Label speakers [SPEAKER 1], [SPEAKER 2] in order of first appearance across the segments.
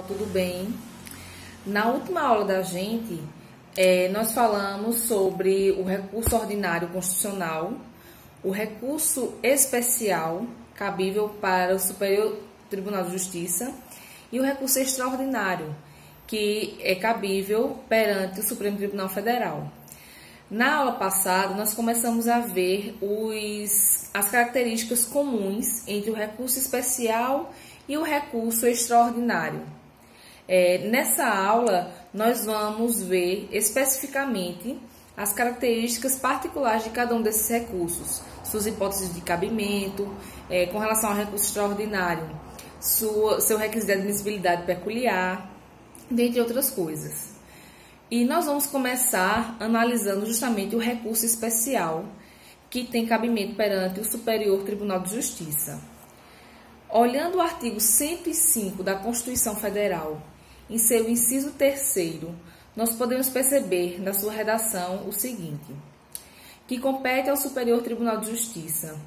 [SPEAKER 1] Tudo bem? Na última aula da gente, nós falamos sobre o recurso ordinário constitucional, o recurso especial cabível para o Superior Tribunal de Justiça e o recurso extraordinário, que é cabível perante o Supremo Tribunal Federal. Na aula passada, nós começamos a ver as características comuns entre o recurso especial e o recurso extraordinário. Nessa aula, nós vamos ver especificamente as características particulares de cada um desses recursos, suas hipóteses de cabimento, com relação ao recurso extraordinário, seu requisito de admissibilidade peculiar, dentre outras coisas. E nós vamos começar analisando justamente o recurso especial, que tem cabimento perante o Superior Tribunal de Justiça. Olhando o artigo 105 da Constituição Federal, em seu inciso 3º, nós podemos perceber na sua redação o seguinte: que compete ao Superior Tribunal de Justiça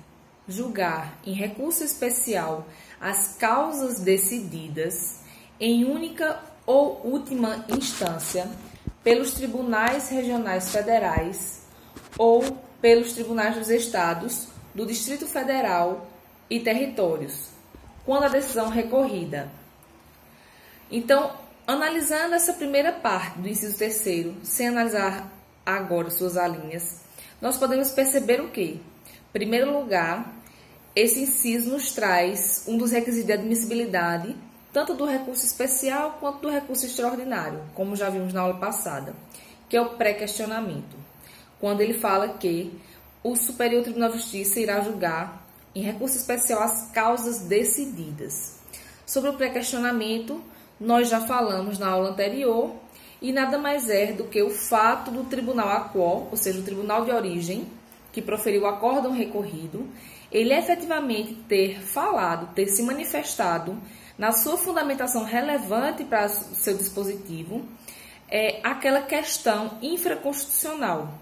[SPEAKER 1] julgar em recurso especial as causas decididas em única ou última instância pelos tribunais regionais federais ou pelos tribunais dos estados, do Distrito Federal e territórios, quando a decisão recorrida. Então, analisando essa primeira parte do inciso 3º, sem analisar agora suas alíneas, nós podemos perceber o quê? Em primeiro lugar, esse inciso nos traz um dos requisitos de admissibilidade, tanto do recurso especial quanto do recurso extraordinário, como já vimos na aula passada, que é o pré-questionamento, quando ele fala que o Superior Tribunal de Justiça irá julgar em recurso especial as causas decididas. Sobre o pré-questionamento, nós já falamos na aula anterior, e nada mais é do que o fato do tribunal a quo, ou seja, o tribunal de origem, que proferiu o acórdão recorrido, ele efetivamente ter falado, ter se manifestado na sua fundamentação relevante para o seu dispositivo, aquela questão infraconstitucional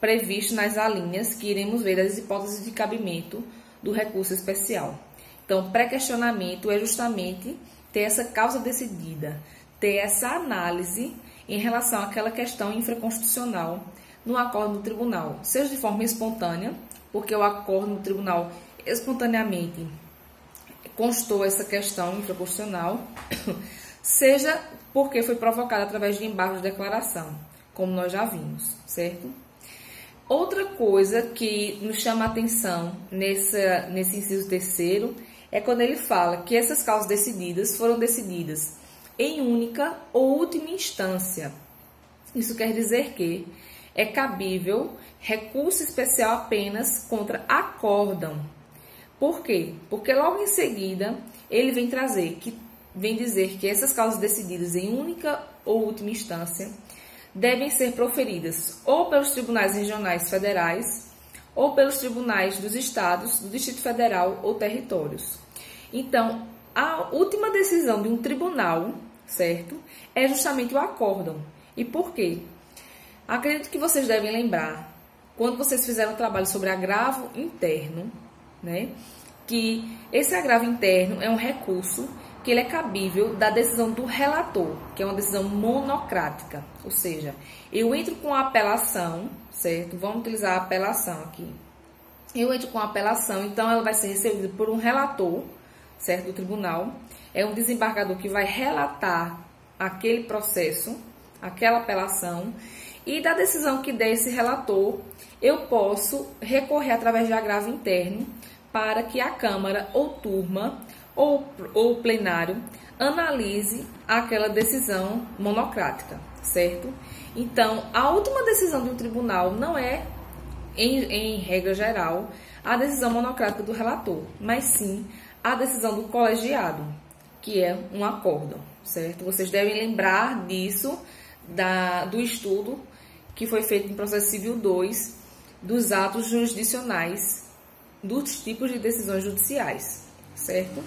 [SPEAKER 1] prevista nas alíneas que iremos ver das hipóteses de cabimento do recurso especial. Então, pré-questionamento é justamente ter essa causa decidida, ter essa análise em relação àquela questão infraconstitucional no acordo do tribunal, seja de forma espontânea, porque o acordo no tribunal espontaneamente constou essa questão infraconstitucional, seja porque foi provocada através de embargos de declaração, como nós já vimos, certo? Outra coisa que nos chama a atenção nesse inciso 3º é quando ele fala que essas causas decididas foram decididas em única ou última instância. Isso quer dizer que é cabível recurso especial apenas contra acórdão. Por quê? Porque logo em seguida ele vem dizer que essas causas decididas em única ou última instância devem ser proferidas ou pelos tribunais regionais federais ou pelos tribunais dos estados, do Distrito Federal ou territórios. Então, a última decisão de um tribunal, certo, é justamente o acórdão. E por quê? Acredito que vocês devem lembrar, quando vocês fizeram o trabalho sobre agravo interno, né, que esse agravo interno é um recurso que ele é cabível da decisão do relator, que é uma decisão monocrática, ou seja, eu entro com a apelação, certo? Vamos utilizar a apelação aqui. Eu entro com a apelação, então ela vai ser recebida por um relator, certo, do tribunal. É um desembargador que vai relatar aquele processo, aquela apelação, e da decisão que der esse relator, eu posso recorrer através de agravo interno para que a Câmara ou turma ou o plenário analise aquela decisão monocrática, certo? Então, a última decisão de um tribunal não é, em regra geral, a decisão monocrática do relator, mas sim a decisão do colegiado, que é um acórdão, certo? Vocês devem lembrar disso, do estudo que foi feito em processo civil 2, dos atos jurisdicionais, dos tipos de decisões judiciais, certo?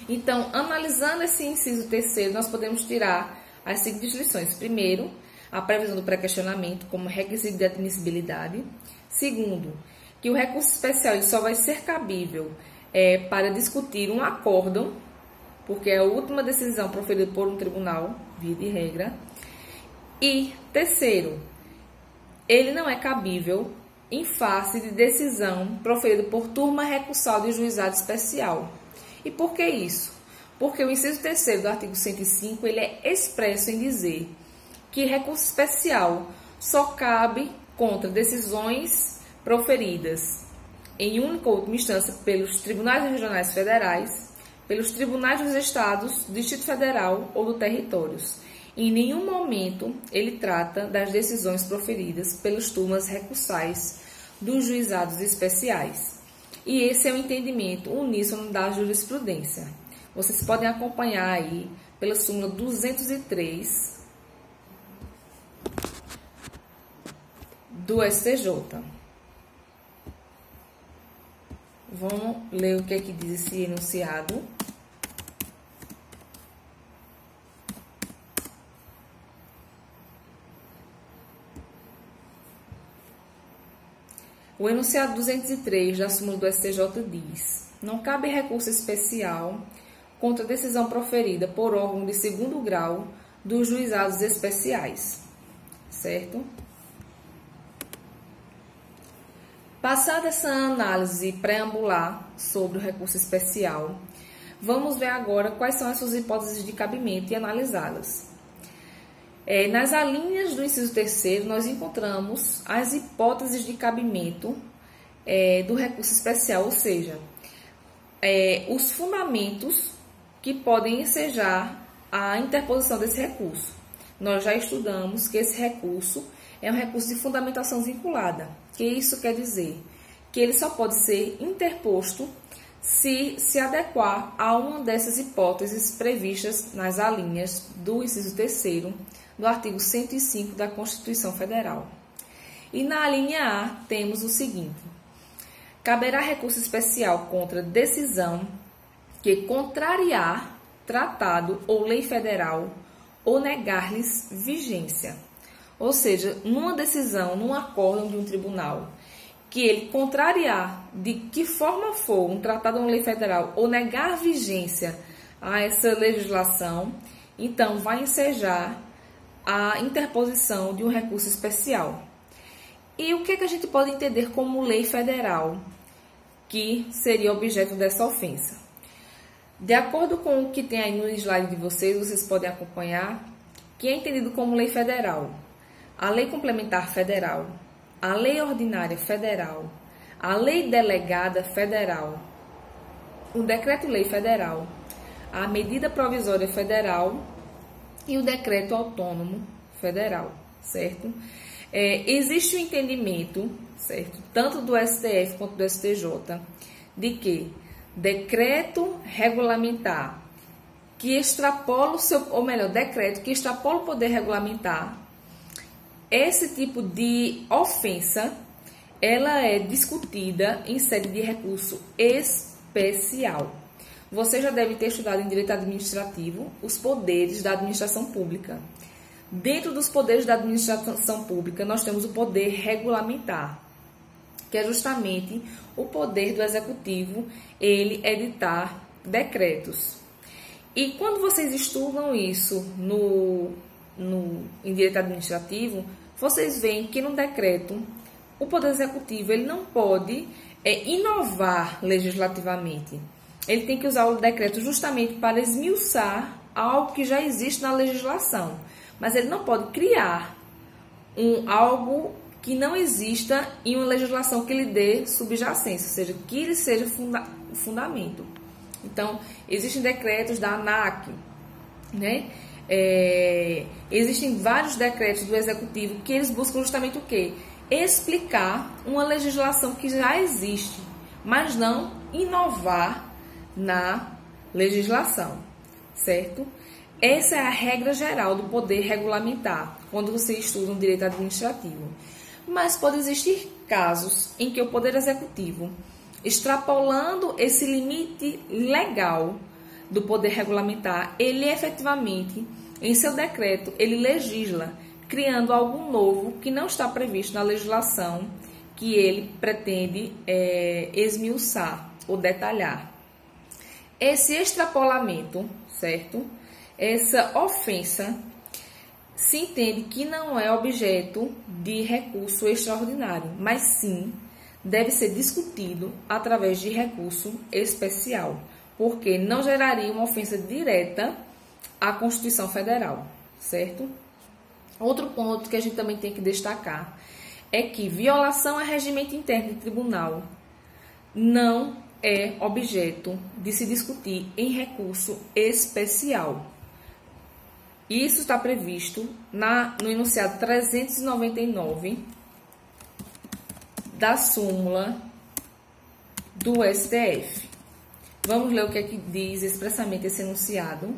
[SPEAKER 1] Então, analisando esse inciso 3º, nós podemos tirar as seguintes lições. Primeiro, a previsão do pré-questionamento como requisito de admissibilidade. Segundo, que o recurso especial só vai ser cabível para discutir um acórdão porque é a última decisão proferida por um tribunal, via de regra. E, terceiro, ele não é cabível em face de decisão proferida por turma recursal de juizado especial. E por que isso? Porque o inciso 3º do artigo 105, ele é expresso em dizer que recurso especial só cabe contra decisões proferidas em única ou última instância pelos tribunais regionais federais, pelos tribunais dos estados, do Distrito Federal ou do territórios. Em nenhum momento ele trata das decisões proferidas pelas turmas recursais dos juizados especiais. E esse é o entendimento uníssono da jurisprudência. Vocês podem acompanhar aí pela súmula 203 do STJ. Vamos ler o que é que diz esse enunciado. O enunciado 203 da súmula do STJ diz: não cabe recurso especial contra decisão proferida por órgão de segundo grau dos juizados especiais, certo? Passada essa análise preambular sobre o recurso especial, vamos ver agora quais são as suas hipóteses de cabimento e analisá-las. Nas alíneas do inciso 3º, nós encontramos as hipóteses de cabimento do recurso especial, ou seja, os fundamentos que podem ensejar a interposição desse recurso. Nós já estudamos que esse recurso é um recurso de fundamentação vinculada. O que isso quer dizer? Que ele só pode ser interposto se adequar a uma dessas hipóteses previstas nas alíneas do inciso 3º do artigo 105 da Constituição Federal. E na alínea A temos o seguinte: caberá recurso especial contra decisão que contrariar tratado ou lei federal ou negar-lhes vigência. Ou seja, numa decisão, num acórdão de um tribunal, que ele contrariar de que forma for um tratado ou uma lei federal ou negar vigência a essa legislação, então vai ensejar a interposição de um recurso especial. E o que a gente pode entender como lei federal que seria objeto dessa ofensa? De acordo com o que tem aí no slide de vocês, vocês podem acompanhar que é entendido como lei federal a lei complementar federal, a lei ordinária federal, a lei delegada federal, o decreto-lei federal, a medida provisória federal e o decreto autônomo federal, certo? Existe o entendimento, certo, tanto do STF quanto do STJ, de que decreto regulamentar que extrapola decreto que extrapola o poder regulamentar, esse tipo de ofensa, ela é discutida em sede de recurso especial. Você já deve ter estudado em direito administrativo os poderes da administração pública. Dentro dos poderes da administração pública, nós temos o poder regulamentar, que é justamente o poder do executivo, ele editar decretos. E quando vocês estudam isso em direito administrativo, vocês veem que no decreto, o poder executivo ele não pode inovar legislativamente. Ele tem que usar o decreto justamente para esmiuçar algo que já existe na legislação. Mas ele não pode criar algo que não exista em uma legislação que lhe dê subjacência, ou seja, que ele seja fundamento. Então, existem decretos da ANAC, né? Existem vários decretos do Executivo que eles buscam justamente o quê? Explicar uma legislação que já existe, mas não inovar na legislação, certo? Essa é a regra geral do poder regulamentar, quando você estuda um direito administrativo. Mas pode existir casos em que o poder executivo, extrapolando esse limite legal do poder regulamentar, ele efetivamente, em seu decreto, ele legisla, criando algo novo que não está previsto na legislação que ele pretende esmiuçar ou detalhar. Esse extrapolamento, certo? Essa ofensa se entende que não é objeto de recurso extraordinário, mas sim deve ser discutido através de recurso especial, porque não geraria uma ofensa direta à Constituição Federal, certo? Outro ponto que a gente também tem que destacar é que violação a regimento interno de tribunal não é objeto de se discutir em recurso especial. Isso está previsto no enunciado 399 da súmula do STF. Vamos ler o que é que diz expressamente esse enunciado.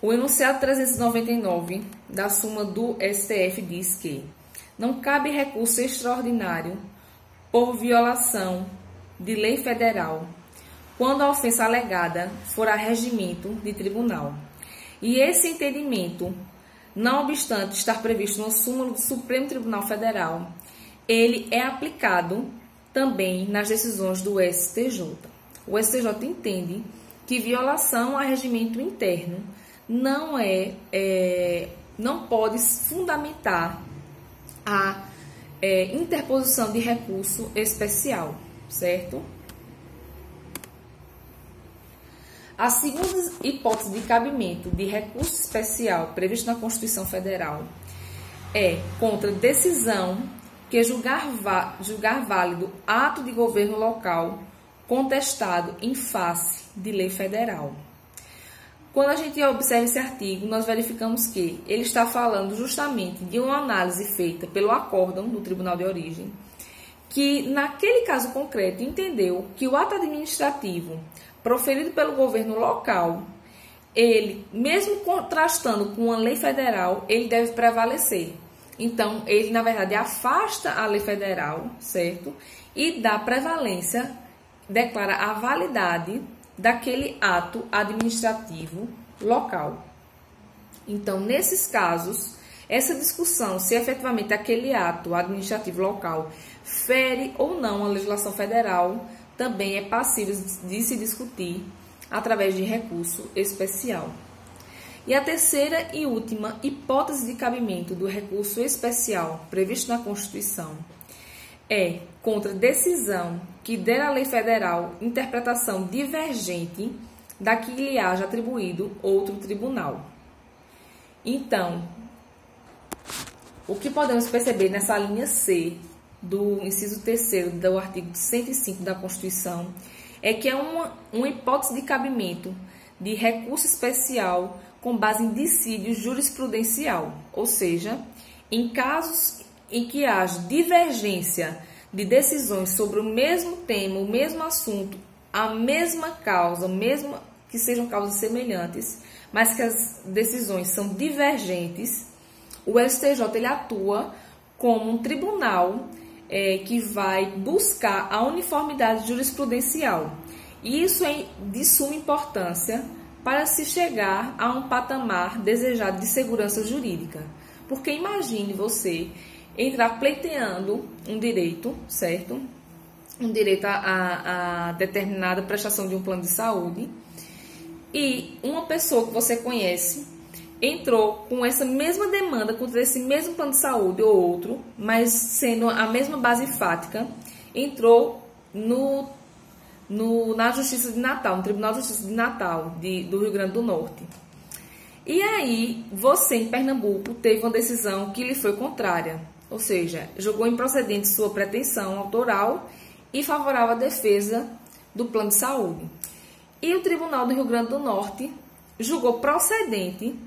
[SPEAKER 1] O enunciado 399 da súmula do STF diz que não cabe recurso extraordinário por violação de lei federal quando a ofensa alegada for a regimento de tribunal. E esse entendimento, não obstante estar previsto na súmula do Supremo Tribunal Federal, ele é aplicado também nas decisões do STJ. O STJ entende que violação a regimento interno não pode fundamentar a interposição de recurso especial, certo? A segunda hipótese de cabimento de recurso especial previsto na Constituição Federal é contra decisão que julgar válido ato de governo local contestado em face de lei federal. Quando a gente observa esse artigo, nós verificamos que ele está falando justamente de uma análise feita pelo acórdão do Tribunal de Origem, que naquele caso concreto entendeu que o ato administrativo proferido pelo governo local, ele, mesmo contrastando com uma lei federal, ele deve prevalecer. Então, ele, na verdade, afasta a lei federal, certo? E dá prevalência, declara a validade daquele ato administrativo local. Então, nesses casos, essa discussão se efetivamente aquele ato administrativo local fere ou não a legislação federal também é passível de se discutir através de recurso especial. E a terceira e última hipótese de cabimento do recurso especial previsto na Constituição é contra decisão que der à lei federal interpretação divergente da que lhe haja atribuído outro tribunal. Então, o que podemos perceber nessa linha C do inciso 3º do artigo 105 da Constituição é que é uma hipótese de cabimento de recurso especial com base em dissídio jurisprudencial, ou seja, em casos em que haja divergência de decisões sobre o mesmo tema, o mesmo assunto, a mesma causa, mesmo que sejam causas semelhantes, mas que as decisões são divergentes, o STJ ele atua como um tribunal que vai buscar a uniformidade jurisprudencial. E isso é de suma importância para se chegar a um patamar desejado de segurança jurídica. Porque imagine você entrar pleiteando um direito, certo? Um direito a determinada prestação de um plano de saúde, e uma pessoa que você conhece entrou com essa mesma demanda contra esse mesmo plano de saúde ou outro, mas sendo a mesma base fática, entrou na Justiça de Natal, no Tribunal de Justiça de Natal do Rio Grande do Norte. E aí, você em Pernambuco teve uma decisão que lhe foi contrária, ou seja, julgou improcedente sua pretensão autoral e favorável à defesa do plano de saúde. E o Tribunal do Rio Grande do Norte julgou procedente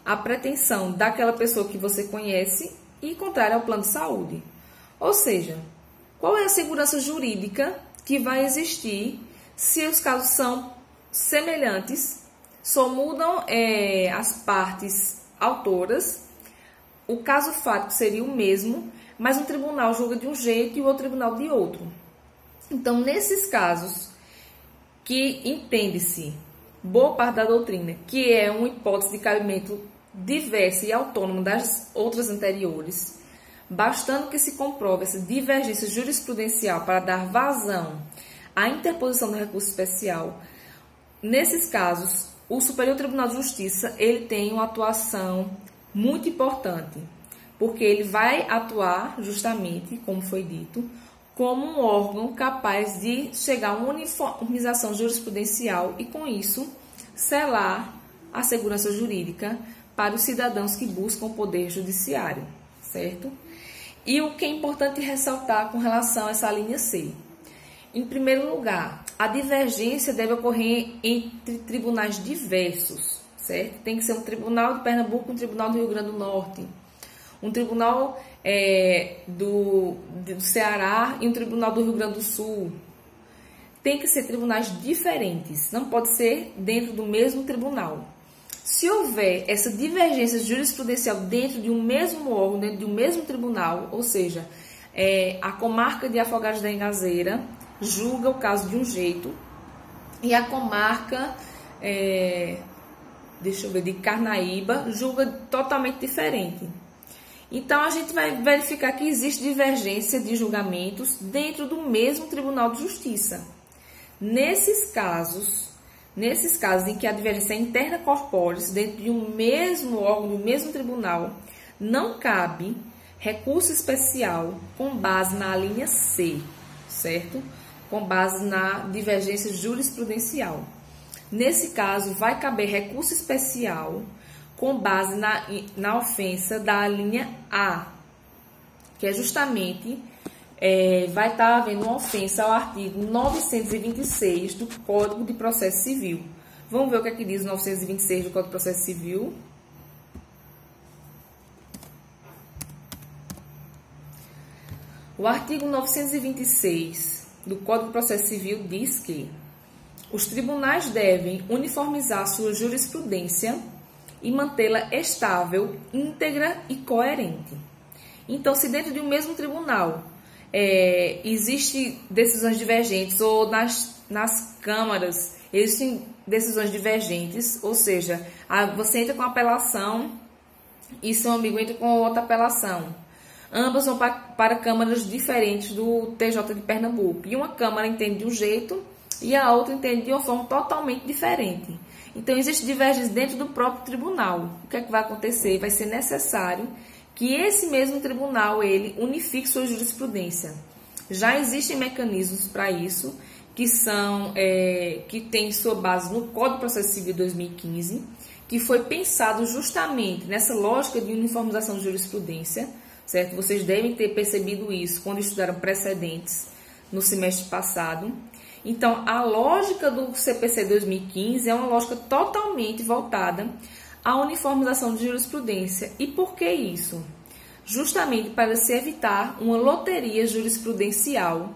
[SPEAKER 1] a pretensão daquela pessoa que você conhece e contrária ao plano de saúde. Ou seja, qual é a segurança jurídica que vai existir se os casos são semelhantes, só mudam as partes autoras, o caso fático seria o mesmo, mas um tribunal julga de um jeito e o outro tribunal de outro. Então, nesses casos que entende-se boa parte da doutrina, que é uma hipótese de cabimento diversa e autônoma das outras anteriores, bastando que se comprove essa divergência jurisprudencial para dar vazão à interposição do recurso especial, nesses casos, o Superior Tribunal de Justiça ele tem uma atuação muito importante, porque ele vai atuar justamente, como foi dito, como um órgão capaz de chegar a uma uniformização jurisprudencial e, com isso, selar a segurança jurídica para os cidadãos que buscam o poder judiciário, certo? E o que é importante ressaltar com relação a essa linha C? Em primeiro lugar, a divergência deve ocorrer entre tribunais diversos, certo? Tem que ser um tribunal de Pernambuco, um tribunal do Rio Grande do Norte, um tribunal do Ceará e um tribunal do Rio Grande do Sul. Tem que ser tribunais diferentes, não pode ser dentro do mesmo tribunal. Se houver essa divergência jurisprudencial dentro de um mesmo órgão, dentro de um mesmo tribunal, ou seja, a comarca de Afogados da Ingazeira julga o caso de um jeito e a comarca de Carnaíba julga totalmente diferente. Então, a gente vai verificar que existe divergência de julgamentos dentro do mesmo Tribunal de Justiça. Nesses casos em que a divergência é interna corporis, dentro de um mesmo órgão, do mesmo tribunal, não cabe recurso especial com base na linha C, certo? Com base na divergência jurisprudencial. Nesse caso, vai caber recurso especial com base na ofensa da linha A, que é justamente, vai estar havendo uma ofensa ao artigo 926 do Código de Processo Civil. Vamos ver o que é que diz o 926 do Código de Processo Civil. O artigo 926 do Código de Processo Civil diz que os tribunais devem uniformizar sua jurisprudência e mantê-la estável, íntegra e coerente. Então, se dentro de um mesmo tribunal existem decisões divergentes ou nas câmaras existem decisões divergentes, ou seja, você entra com apelação e seu amigo entra com outra apelação. Ambas vão para câmaras diferentes do TJ de Pernambuco. E uma câmara entende de um jeito e a outra entende de uma forma totalmente diferente. Então, existe divergência dentro do próprio tribunal. O que é que vai acontecer? Vai ser necessário que esse mesmo tribunal ele unifique sua jurisprudência. Já existem mecanismos para isso, que tem sua base no Código de Processo Civil 2015, que foi pensado justamente nessa lógica de uniformização de jurisprudência, certo? Vocês devem ter percebido isso quando estudaram precedentes no semestre passado. Então, a lógica do CPC 2015 é uma lógica totalmente voltada à uniformização de jurisprudência. E por que isso? Justamente para se evitar uma loteria jurisprudencial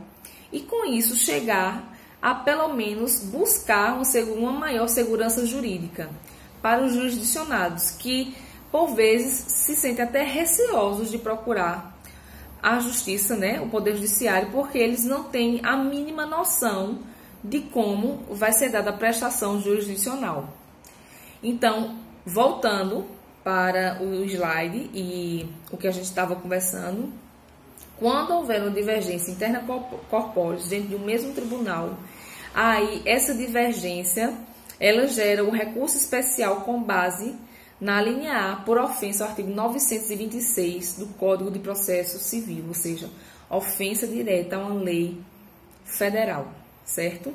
[SPEAKER 1] e, com isso, chegar a, pelo menos, buscar uma maior segurança jurídica para os jurisdicionados, que, por vezes, se sentem até receosos de procurar a justiça, o Poder Judiciário, porque eles não têm a mínima noção de como vai ser dada a prestação jurisdicional. Então, voltando para o slide e o que a gente estava conversando, quando houver uma divergência interna corporis dentro de um mesmo tribunal, aí essa divergência, ela gera um recurso especial com base na linha A, por ofensa ao artigo 926 do Código de Processo Civil, ou seja, ofensa direta a uma lei federal, certo?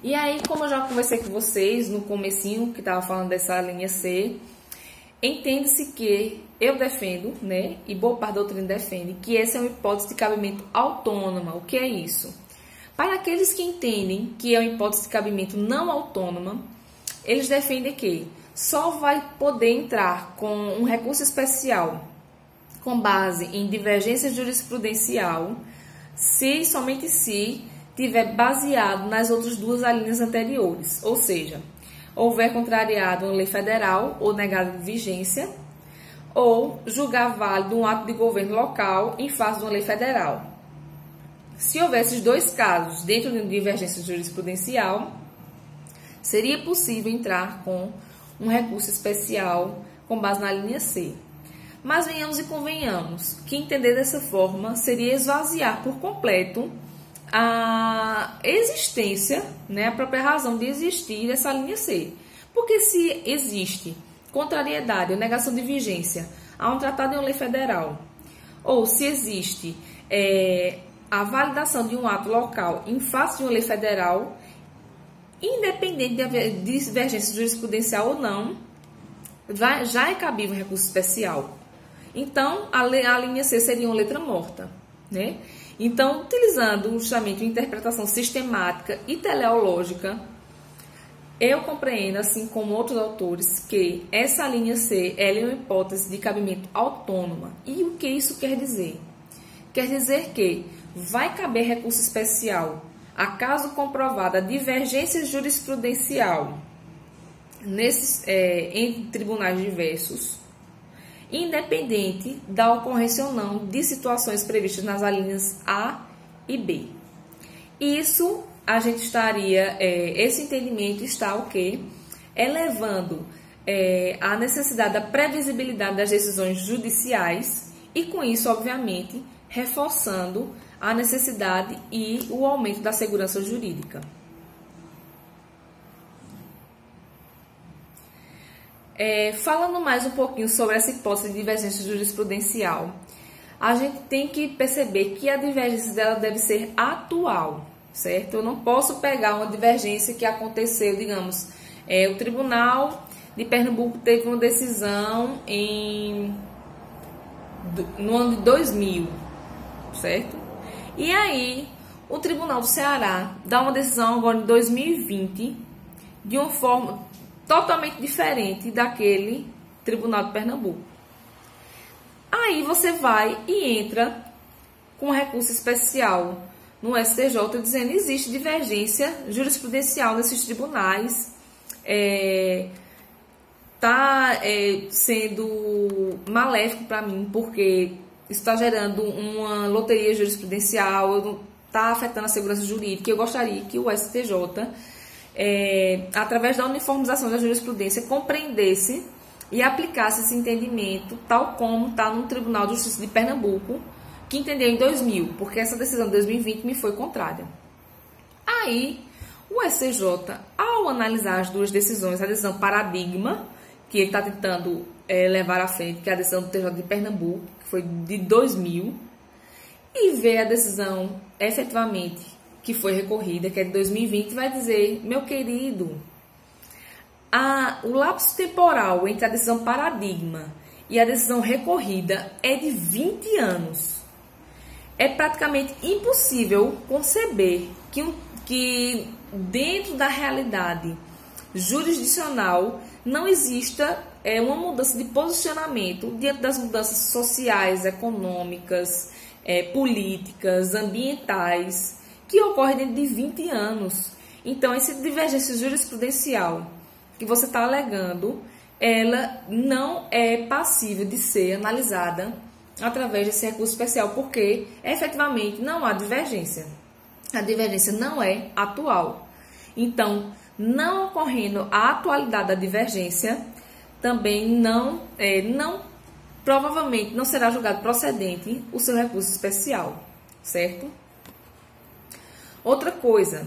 [SPEAKER 1] E aí, como eu já conversei com vocês no comecinho, que estava falando dessa linha C, entende-se que eu defendo, e boa parte da doutrina defende, que essa é uma hipótese de cabimento autônoma. O que é isso? Para aqueles que entendem que é uma hipótese de cabimento não autônoma, eles defendem que só vai poder entrar com um recurso especial com base em divergência jurisprudencial somente se tiver baseado nas outras duas alíneas anteriores, ou seja, houver contrariado uma lei federal ou negado de vigência, ou julgar válido um ato de governo local em face de uma lei federal. Se houver esses dois casos dentro de uma divergência jurisprudencial, seria possível entrar com um recurso especial com base na linha C. Mas venhamos e convenhamos que entender dessa forma seria esvaziar por completo a existência, né, a própria razão de existir dessa linha C. Porque se existe contrariedade ou negação de vigência a um tratado em uma lei federal, ou se existe a validação de um ato local em face de uma lei federal, independente de divergência jurisprudencial ou não, já é cabível recurso especial. Então, a linha C seria uma letra morta, né? Então, utilizando justamente uma interpretação sistemática e teleológica, eu compreendo, assim como outros autores, que essa linha C ela é uma hipótese de cabimento autônoma. E o que isso quer dizer? Quer dizer que vai caber recurso especial a caso comprovada a divergência jurisprudencial entre tribunais diversos, independente da ocorrência ou não de situações previstas nas alíneas A e B. Isso a gente estaria, esse entendimento está o quê? Elevando a necessidade da previsibilidade das decisões judiciais e, com isso, obviamente, reforçando a necessidade e o aumento da segurança jurídica. Falando mais um pouquinho sobre essa hipótese de divergência jurisprudencial, a gente tem que perceber que a divergência dela deve ser atual, certo? Eu não posso pegar uma divergência que aconteceu, digamos, o Tribunal de Pernambuco teve uma decisão no ano de 2000, certo? E aí, o Tribunal do Ceará dá uma decisão agora em 2020 de uma forma totalmente diferente daquele Tribunal de Pernambuco. Aí você vai e entra com um recurso especial no STJ dizendo que existe divergência jurisprudencial nesses tribunais, sendo maléfico para mim, porque isso está gerando uma loteria jurisprudencial, está afetando a segurança jurídica. Eu gostaria que o STJ, através da uniformização da jurisprudência, compreendesse e aplicasse esse entendimento, tal como está no Tribunal de Justiça de Pernambuco, que entendeu em 2000, porque essa decisão de 2020 me foi contrária. Aí, o STJ, ao analisar as duas decisões, a decisão paradigma, que ele está tentando levar à frente, que é a decisão do TJ de Pernambuco, que foi de 2000, e ver a decisão efetivamente que foi recorrida, que é de 2020, vai dizer, meu querido, o lapso temporal entre a decisão paradigma e a decisão recorrida é de 20 anos. É praticamente impossível conceber que dentro da realidade jurisdicional não exista uma mudança de posicionamento diante das mudanças sociais, econômicas, políticas, ambientais, que ocorrem dentro de 20 anos. Então, essa divergência jurisprudencial que você está alegando, ela não é passível de ser analisada através desse recurso especial, porque efetivamente não há divergência. A divergência não é atual. Então, não ocorrendo a atualidade da divergência, também provavelmente não será julgado procedente o seu recurso especial, certo? Outra coisa,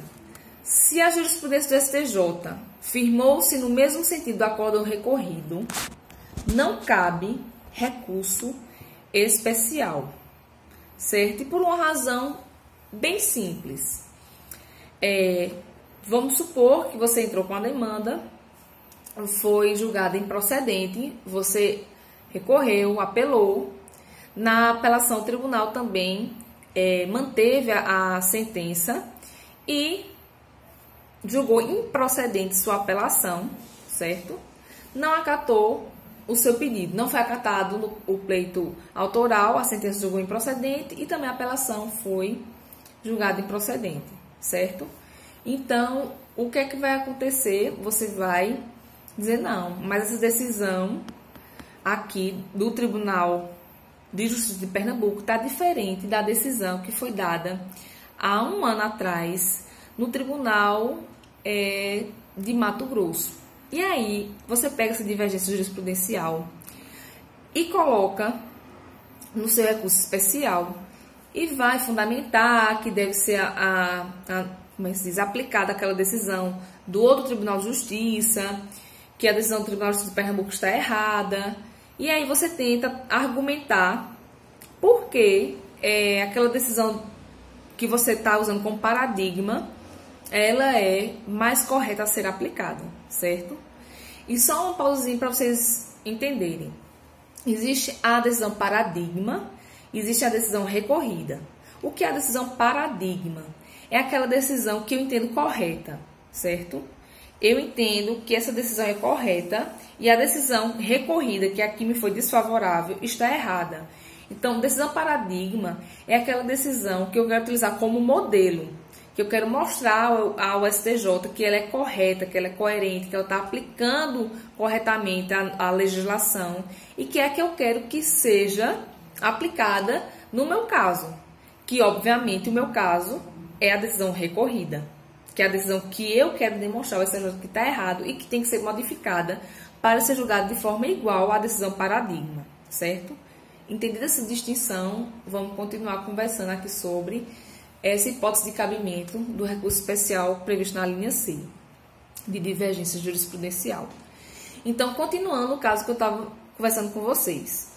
[SPEAKER 1] se a jurisprudência do STJ firmou-se no mesmo sentido do acórdão recorrido, não cabe recurso especial, certo? E por uma razão bem simples. Vamos supor que você entrou com a demanda, foi julgada improcedente, você recorreu, apelou. Na apelação, o tribunal também manteve a sentença e julgou improcedente sua apelação, certo? Não acatou o seu pedido, não foi acatado o pleito autoral, a sentença julgou improcedente e também a apelação foi julgada improcedente, certo? Então, o que é que vai acontecer? Você vai dizer não, mas essa decisão aqui do Tribunal de Justiça de Pernambuco está diferente da decisão que foi dada há um ano atrás no Tribunal de Mato Grosso. E aí, você pega essa divergência jurisprudencial, e coloca no seu recurso especial e vai fundamentar que deve ser como é que se diz, aplicada aquela decisão do outro Tribunal de Justiça, que a decisão do Tribunal de Justiça de Pernambuco está errada, e aí você tenta argumentar por que aquela decisão que você está usando como paradigma, ela é mais correta a ser aplicada, certo? E só uma pausinha para vocês entenderem. Existe a decisão paradigma, existe a decisão recorrida. O que é a decisão paradigma? É aquela decisão que eu entendo correta, certo? Eu entendo que essa decisão é correta e a decisão recorrida, que aqui me foi desfavorável, está errada. Então, decisão paradigma é aquela decisão que eu quero utilizar como modelo, que eu quero mostrar ao STJ que ela é correta, que ela é coerente, que ela está aplicando corretamente a legislação e que é que eu quero que seja aplicada no meu caso, que obviamente o meu caso é a decisão recorrida, que é a decisão que eu quero demonstrar ao STJ que está errado e que tem que ser modificada para ser julgada de forma igual à decisão paradigma, certo? Entendida essa distinção, vamos continuar conversando aqui sobre essa hipótese de cabimento do recurso especial previsto na linha C, de divergência jurisprudencial. Então, continuando o caso que eu estava conversando com vocês.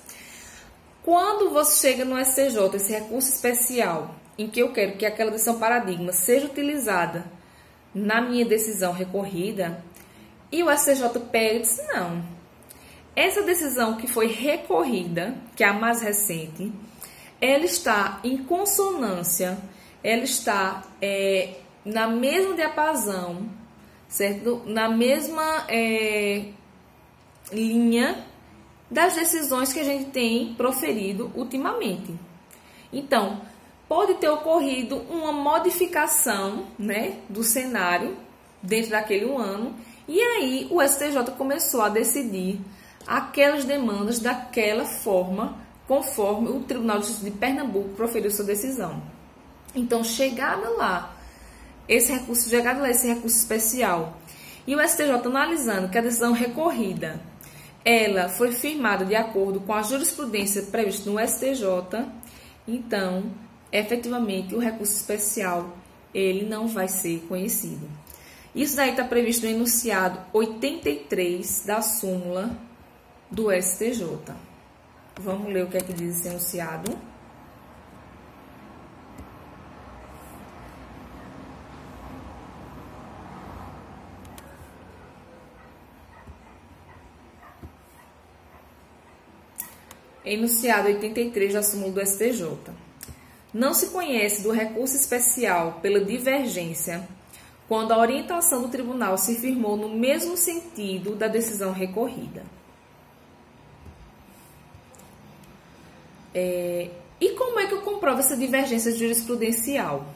[SPEAKER 1] Quando você chega no STJ, esse recurso especial, em que eu quero que aquela decisão paradigma seja utilizada na minha decisão recorrida, e o STJ pega e diz, não, essa decisão que foi recorrida, que é a mais recente, ela está em consonância, ela está na mesma diapasão, certo? Na mesma linha das decisões que a gente tem proferido ultimamente. Então, pode ter ocorrido uma modificação, né, do cenário dentro daquele ano, e aí o STJ começou a decidir aquelas demandas daquela forma, conforme o Tribunal de Justiça de Pernambuco proferiu sua decisão. Então, chegado lá esse recurso especial, e o STJ analisando que a decisão recorrida, ela foi firmada de acordo com a jurisprudência prevista no STJ, então, efetivamente, o recurso especial, ele não vai ser conhecido. Isso daí está previsto no enunciado 83 da súmula do STJ. Vamos ler o que é que diz esse enunciado. Enunciado 83 da súmula do STJ. Não se conhece do recurso especial pela divergência quando a orientação do tribunal se firmou no mesmo sentido da decisão recorrida. E como é que eu comprovo essa divergência jurisprudencial?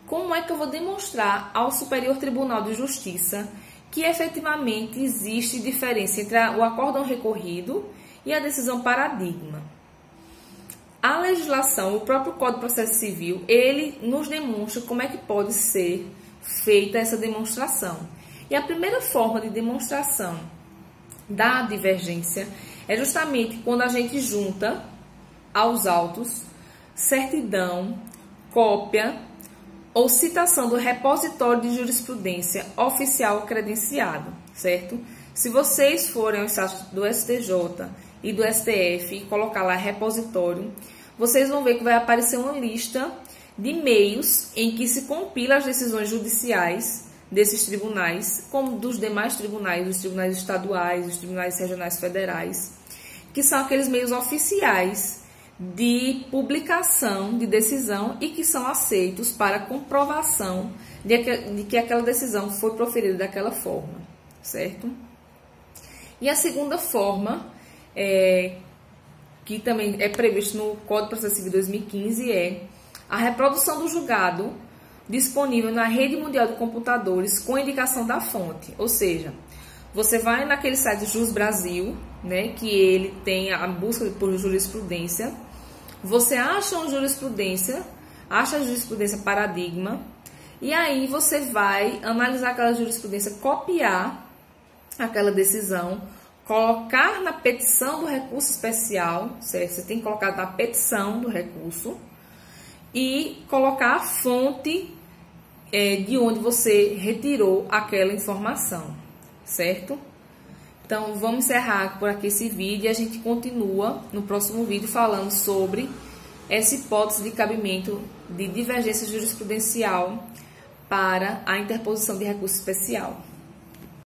[SPEAKER 1] Como é que eu vou demonstrar ao Superior Tribunal de Justiça que efetivamente existe diferença entre o acórdão recorrido e a decisão paradigma? A legislação, o próprio Código de Processo Civil, ele nos demonstra como é que pode ser feita essa demonstração. E a primeira forma de demonstração da divergência é justamente quando a gente junta aos autos certidão, cópia ou citação do repositório de jurisprudência oficial credenciado, certo? Se vocês forem ao site do STJ e do STF e colocar lá repositório, vocês vão ver que vai aparecer uma lista de meios em que se compila as decisões judiciais desses tribunais, como dos demais tribunais, os tribunais estaduais, os tribunais regionais federais, que são aqueles meios oficiais de publicação de decisão e que são aceitos para comprovação de que aquela decisão foi proferida daquela forma, certo? E a segunda forma, que também é previsto no Código de Processo Civil 2015, é a reprodução do julgado disponível na rede mundial de computadores com indicação da fonte. Ou seja, você vai naquele site Jus Brasil, né, que ele tem a busca por jurisprudência, você acha a jurisprudência paradigma, e aí você vai analisar aquela jurisprudência, copiar aquela decisão, colocar na petição do recurso especial, certo? Você tem que colocar na petição do recurso e colocar a fonte de onde você retirou aquela informação, certo? Então, vamos encerrar por aqui esse vídeo e a gente continua no próximo vídeo falando sobre essa hipótese de cabimento de divergência jurisprudencial para a interposição de recurso especial.